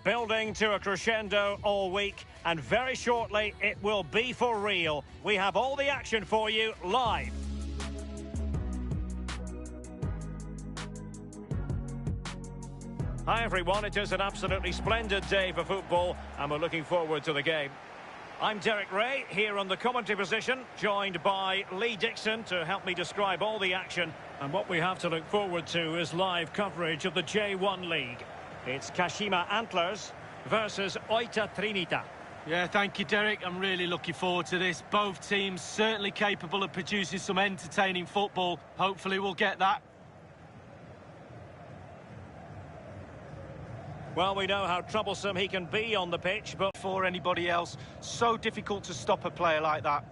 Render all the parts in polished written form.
building to a crescendo all week, and very shortly it will be for real. We have all the action for you live. Hi everyone, it is an absolutely splendid day for football and we're looking forward to the game. I'm Derek Ray, here on the commentary position, joined by Lee Dixon to help me describe all the action. And what we have to look forward to is live coverage of the J1 League. It's Kashima Antlers versus Oita Trinita. Yeah, thank you, Derek. I'm really looking forward to this. Both teams certainly capable of producing some entertaining football. Hopefully we'll get that. Well, we know how troublesome he can be on the pitch, but for anybody else, so difficult to stop a player like that.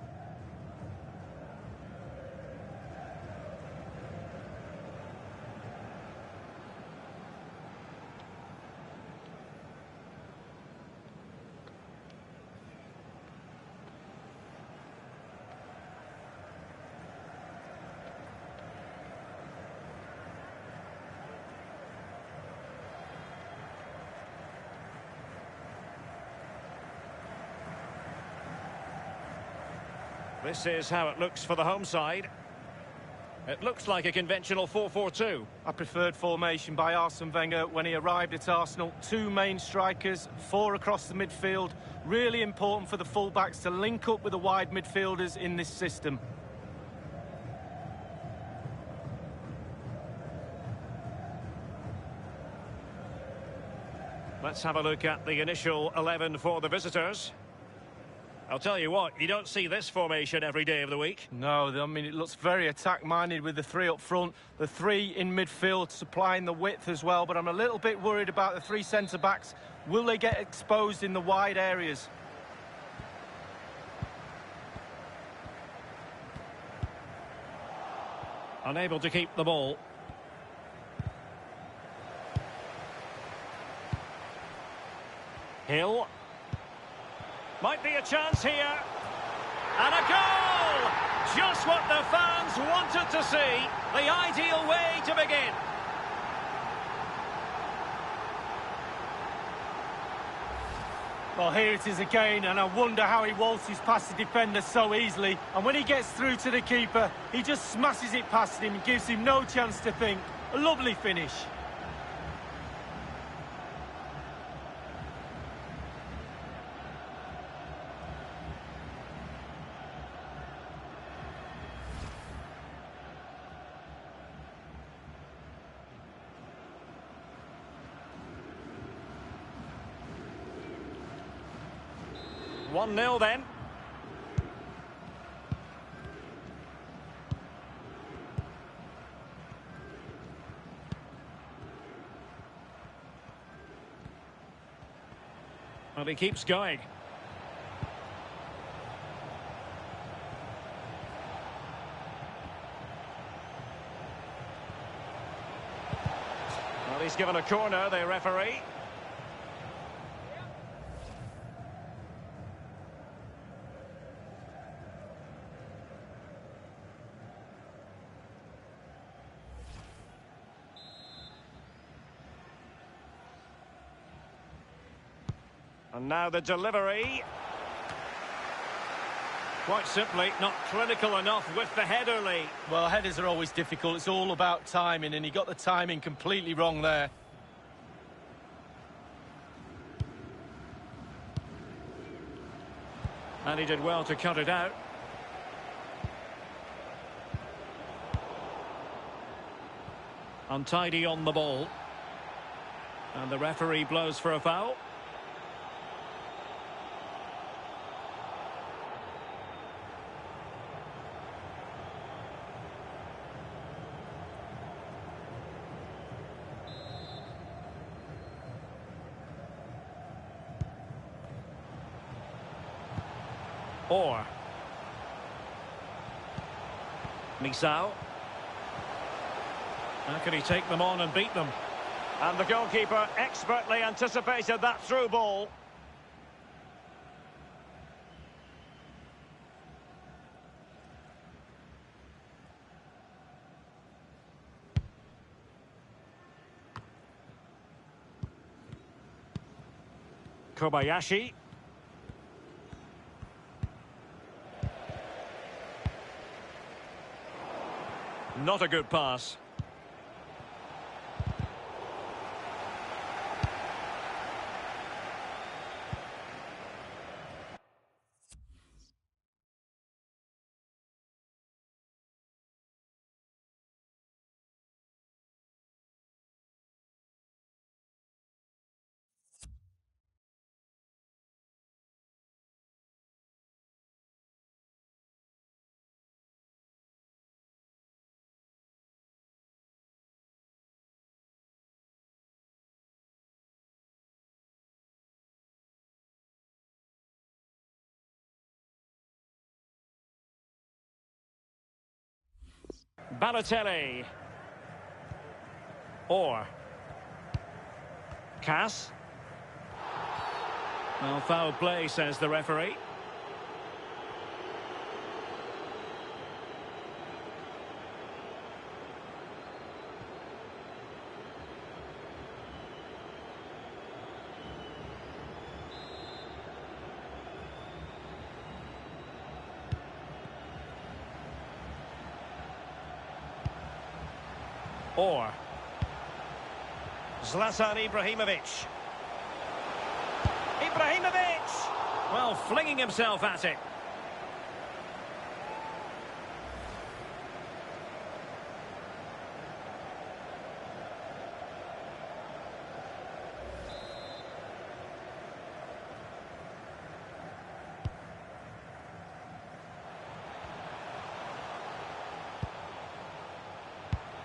this is how it looks for the home side. It looks like a conventional 4-4-2. A preferred formation by Arsene Wenger when he arrived at Arsenal. Two main strikers, four across the midfield. Really important for the fullbacks to link up with the wide midfielders in this system. Let's have a look at the initial 11 for the visitors. I'll tell you what, you don't see this formation every day of the week. No, I mean, it looks very attack-minded with the three up front, the three in midfield supplying the width as well, but I'm a little bit worried about the three centre-backs. Will they get exposed in the wide areas? Unable to keep the ball. Hill. Might be a chance here. And a goal! Just what the fans wanted to see. The ideal way to begin. Well, here it is again, and I wonder how he waltzes past the defender so easily. And when he gets through to the keeper, he just smashes it past him and gives him no chance to think. A lovely finish. One 0 then. Well, he keeps going. Well, he's given a corner, the referee. And now the delivery. Quite simply, not clinical enough with the header, Lee. Well, headers are always difficult. It's all about timing, and he got the timing completely wrong there. And he did well to cut it out. Untidy on the ball. And the referee blows for a foul. Or Misao. How can he take them on and beat them? And the goalkeeper expertly anticipated that through ball. Kobayashi. Not a good pass. Balotelli. Or. Cass. Well, foul play, says the referee. Or. Zlatan Ibrahimovic. Ibrahimovic! Well, flinging himself at it.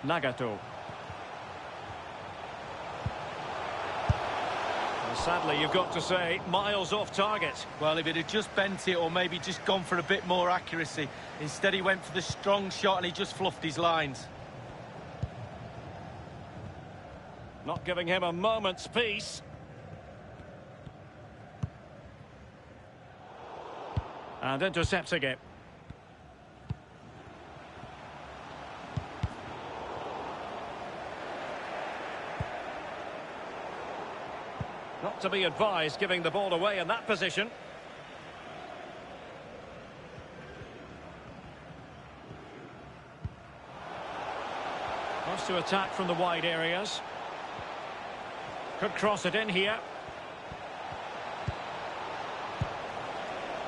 Nagato. Sadly, you've got to say, miles off target. Well, if it had just bent it or maybe just gone for a bit more accuracy. Instead, he went for the strong shot and he just fluffed his lines. Not giving him a moment's peace. And intercepting it. Not to be advised giving the ball away in that position. Wants to attack from the wide areas. Could cross it in here.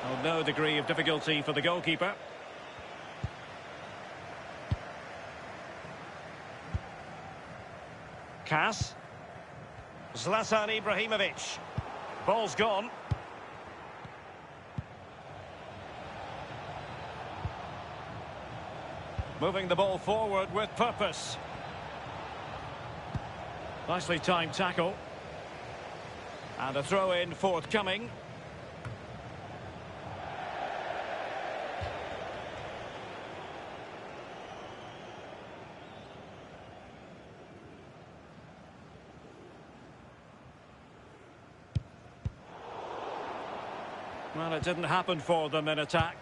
Oh, no degree of difficulty for the goalkeeper. Cass. Zlatan Ibrahimovic. Ball's gone. Moving the ball forward with purpose. Nicely timed tackle. And a throw-in forthcoming. Well, it didn't happen for them in attack.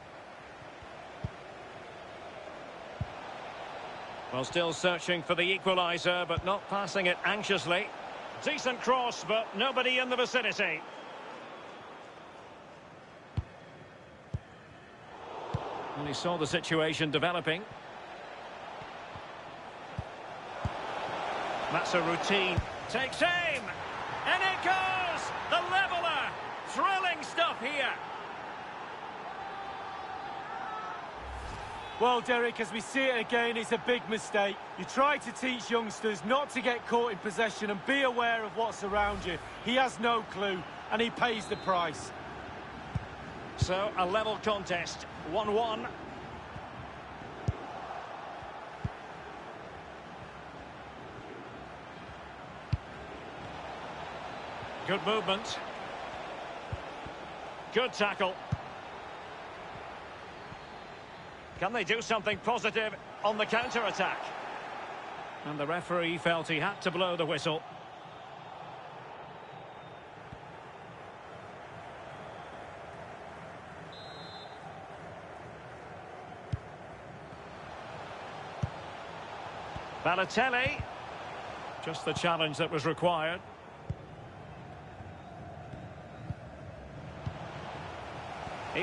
Well, still searching for the equaliser, but not passing it anxiously. Decent cross, but nobody in the vicinity. Well, he saw the situation developing. That's a routine. Takes aim! And it goes! The leveller! Thrilling stuff here. Well, Derek, as we see it again, it's a big mistake. You try to teach youngsters not to get caught in possession and be aware of what's around you. He has no clue, and he pays the price. So, a level contest, 1-1. Good movement. Good tackle. Can they do something positive on the counter-attack? And the referee felt he had to blow the whistle. Balotelli. Just the challenge that was required.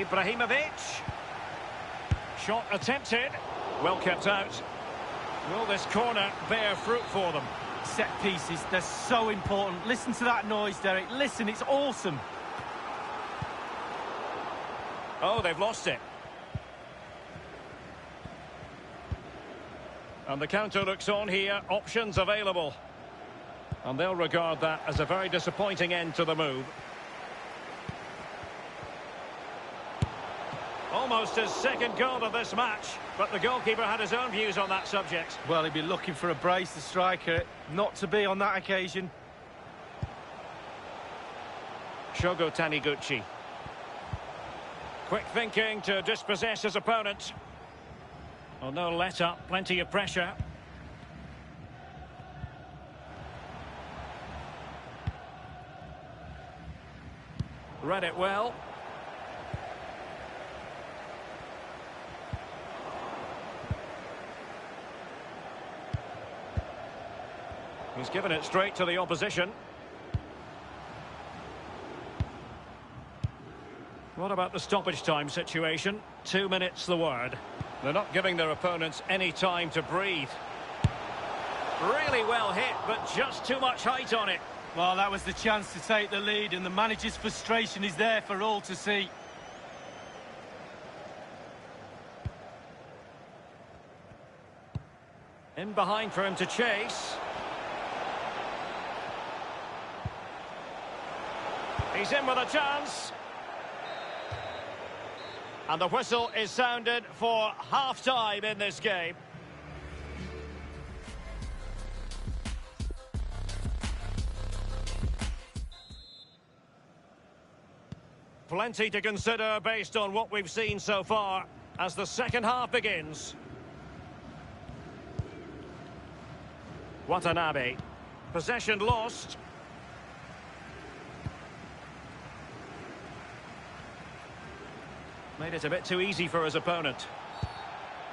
Ibrahimovic. Shot attempted. Well kept out. Will this corner bear fruit for them? Set pieces, they're so important. Listen to that noise, Derek. Listen, it's awesome. Oh, they've lost it. And the counter looks on here. Options available. And they'll regard that as a very disappointing end to the move. Almost his second goal of this match, but the goalkeeper had his own views on that subject. Well, he'd be looking for a brace, the striker. Not to be on that occasion. Shogo Taniguchi. Quick thinking to dispossess his opponent. Oh, no let up, plenty of pressure. Read it well. He's given it straight to the opposition. What about the stoppage time situation? 2 minutes the word. They're not giving their opponents any time to breathe. Really well hit, but just too much height on it. Well, that was the chance to take the lead, and the manager's frustration is there for all to see. In behind for him to chase. He's in with a chance. And the whistle is sounded for half-time in this game. Plenty to consider based on what we've seen so far as the second half begins. Watanabe. Possession lost. Made it a bit too easy for his opponent.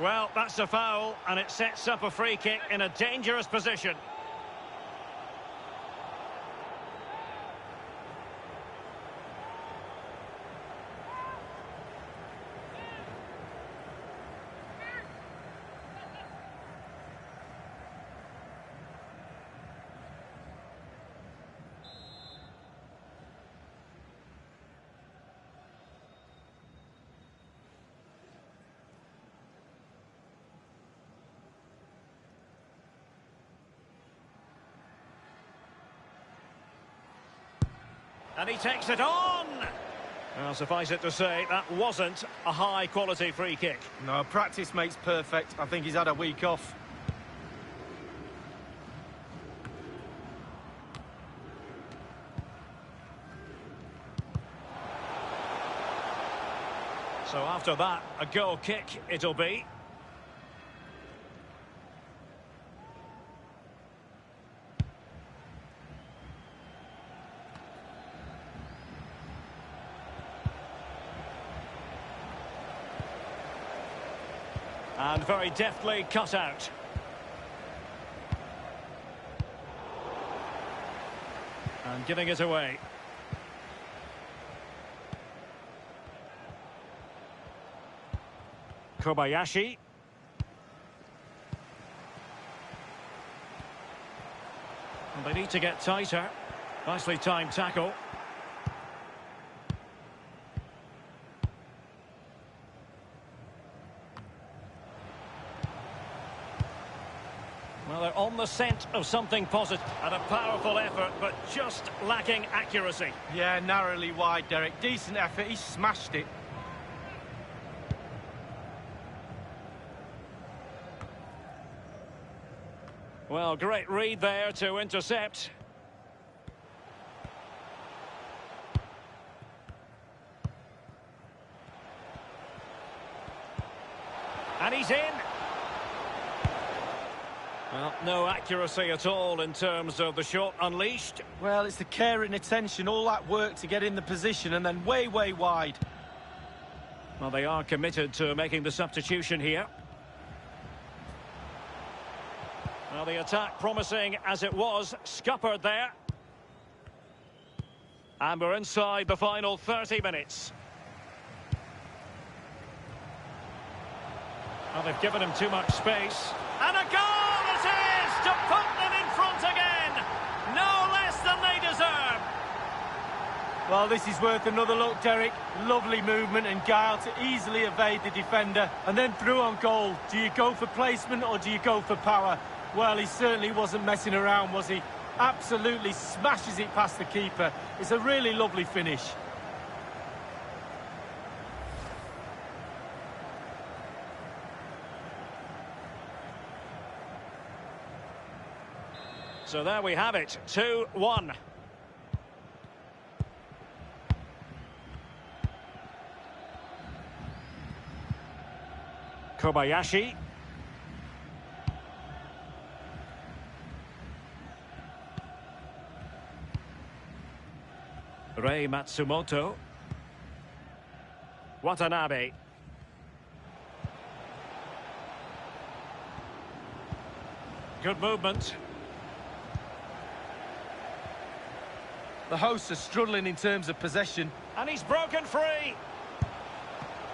Well, that's a foul, and it sets up a free kick in a dangerous position. And he takes it on! Well, suffice it to say, that wasn't a high-quality free kick. No, practice makes perfect. I think he's had a week off. So after that, a goal kick it'll be. And very deftly cut out. And giving it away. Kobayashi. And they need to get tighter. Nicely timed tackle. Well, they're on the scent of something positive and a powerful effort, but just lacking accuracy. Yeah, narrowly wide, Derek. Decent effort, he smashed it. Well, great read there to intercept. And he's in. Well, no accuracy at all in terms of the shot unleashed. Well, it's the care and attention, all that work to get in the position and then way, way wide. Well, they are committed to making the substitution here. Well, the attack promising as it was, scuppered there. And we're inside the final 30 minutes. Well, they've given him too much space. And a goal it is to put them in front again. No less than they deserve. Well, this is worth another look, Derek. Lovely movement and guile to easily evade the defender. And then through on goal. Do you go for placement or do you go for power? Well, he certainly wasn't messing around, was he? Absolutely smashes it past the keeper. It's a really lovely finish. So there we have it, 2-1. Kobayashi. Rei Matsumoto. Watanabe. Good movement. The hosts are struggling in terms of possession. And he's broken free.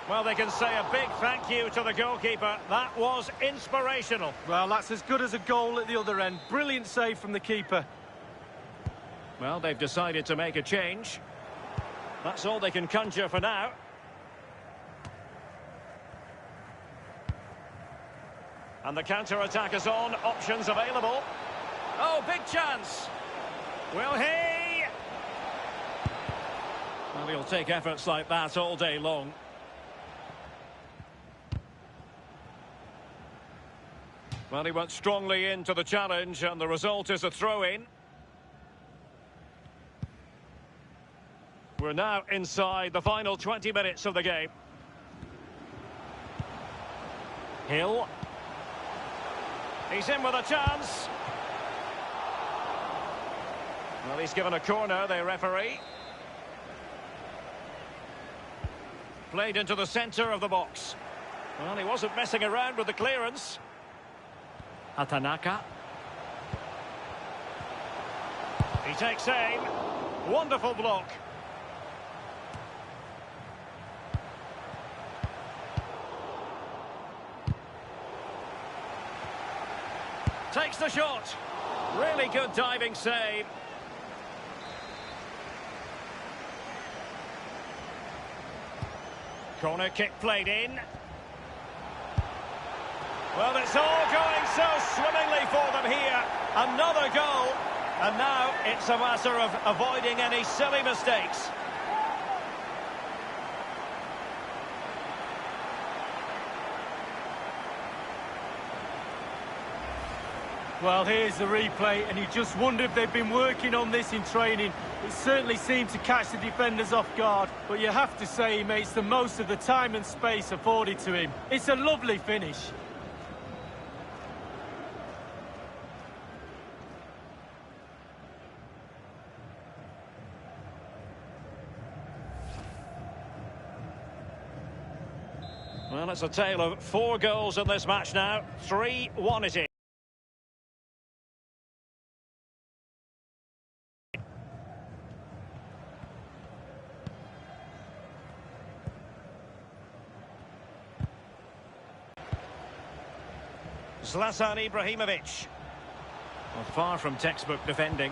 Well, they can say a big thank you to the goalkeeper. That was inspirational. Well, that's as good as a goal at the other end. Brilliant save from the keeper. Well, they've decided to make a change. That's all they can conjure for now. And the counter-attack is on. Options available. Oh, big chance. Will he? Well, he'll take efforts like that all day long. Well, he went strongly into the challenge, and the result is a throw-in. We're now inside the final 20 minutes of the game. Hill. He's in with a chance. Well, he's given a corner, the referee. Played into the centre of the box. Well, he wasn't messing around with the clearance. Hatanaka. He takes aim. Wonderful block. Takes the shot. Really good diving save. Corner kick played in. Well, it's all going so swimmingly for them here. Another goal. And now it's a matter of avoiding any silly mistakes. Well, here's the replay, and you just wonder if they've been working on this in training. It certainly seemed to catch the defenders off guard, but you have to say he makes the most of the time and space afforded to him. It's a lovely finish. Well, it's a tale of 4 goals in this match now. 3-1 it is. Zlatan Ibrahimovic. Well, far from textbook defending.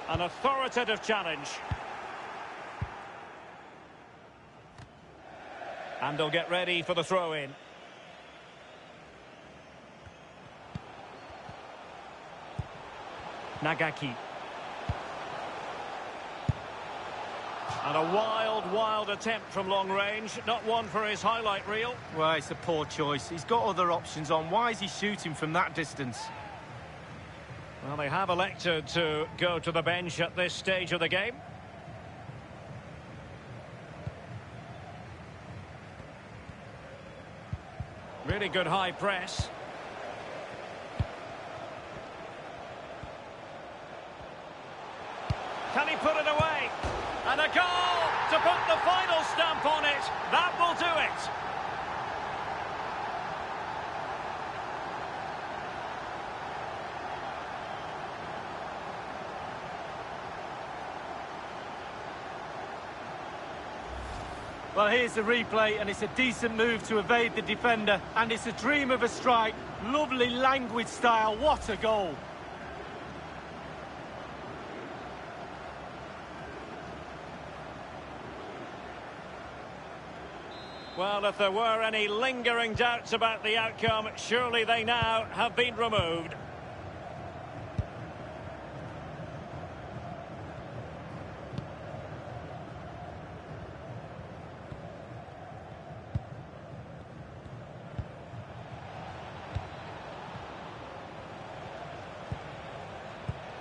An authoritative challenge. And they'll get ready for the throw-in. Nagaki. And a wild attempt from long range. Not one for his highlight reel. Well, it's a poor choice. He's got other options on. Why is he shooting from that distance? Well, they have elected to go to the bench at this stage of the game. Really good high press. Can he put it away? And a goal to put the final stamp on it. That will do it. Well, here's the replay, and it's a decent move to evade the defender, and it's a dream of a strike. Lovely languid style, what a goal. Well, if there were any lingering doubts about the outcome, surely they now have been removed.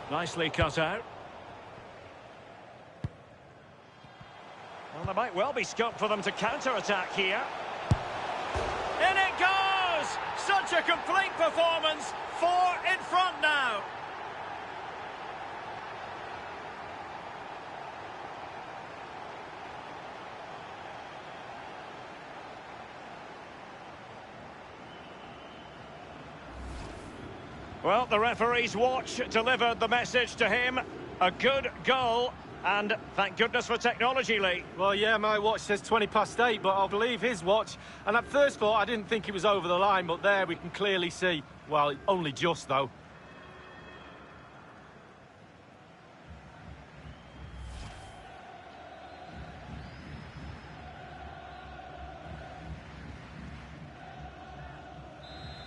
Nicely cut out. Well, there might well be scope for them to counter-attack here. In it goes! Such a complete performance. 4 in front now. Well, the referee's watch delivered the message to him. A good goal, and thank goodness for technology, Lee. Well, yeah, my watch says 8:20, but I'll believe his watch. And at first thought, I didn't think it was over the line, but there we can clearly see. Well, only just, though.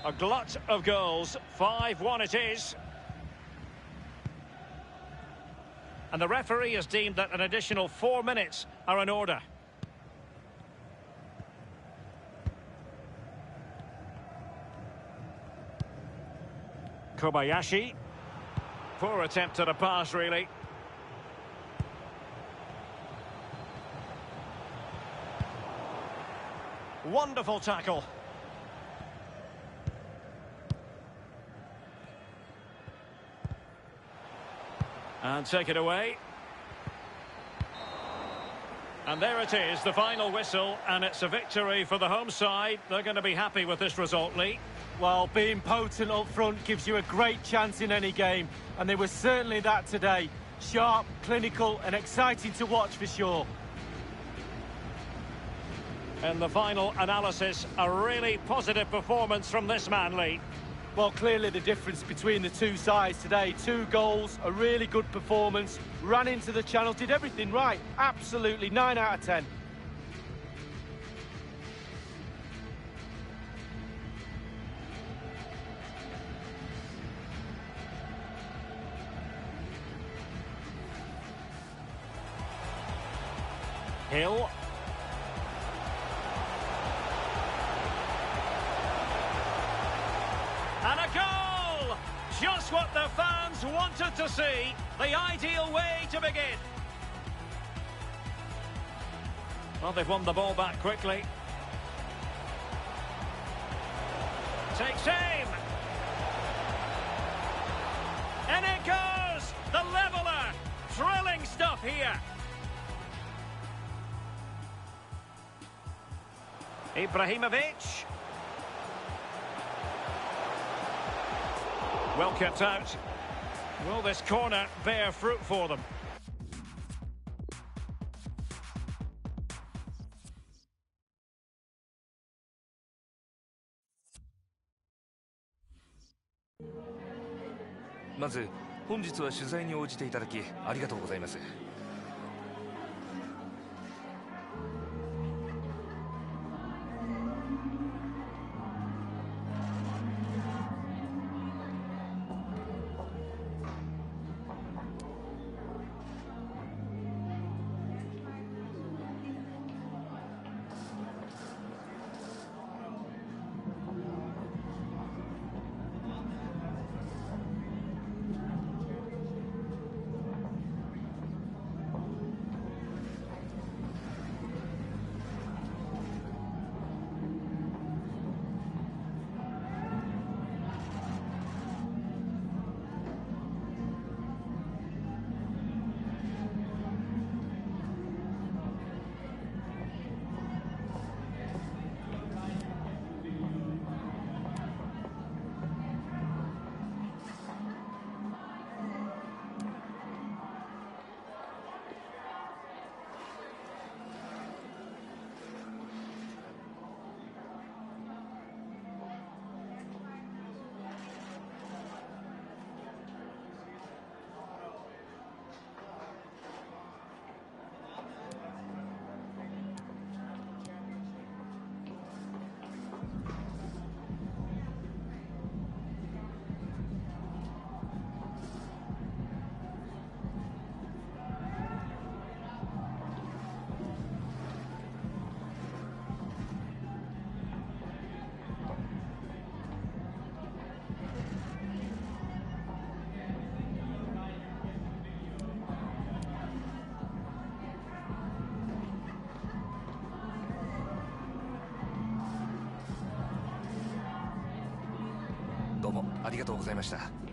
A glut of goals. 5-1 it is. And the referee has deemed that an additional 4 minutes are in order. Kobayashi. Poor attempt at a pass, really. Wonderful tackle. And take it away. And there it is, the final whistle, and it's a victory for the home side. They're going to be happy with this result, Lee. Well, being potent up front gives you a great chance in any game, and they were certainly that today. Sharp, clinical, and exciting to watch for sure. And the final analysis, a really positive performance from this man, Lee. Well, clearly the difference between the two sides today. 2 goals, a really good performance, ran into the channel, did everything right. Absolutely, 9 out of 10. Hill. And a goal! Just what the fans wanted to see. The ideal way to begin. Well, they've won the ball back quickly. Takes aim. And it goes! The leveller! Thrilling stuff here. Ibrahimovic. Well kept out. Will this corner bear fruit for them? First, 本日は取材に応じていただきありがとうございます。どうもありがとうございました。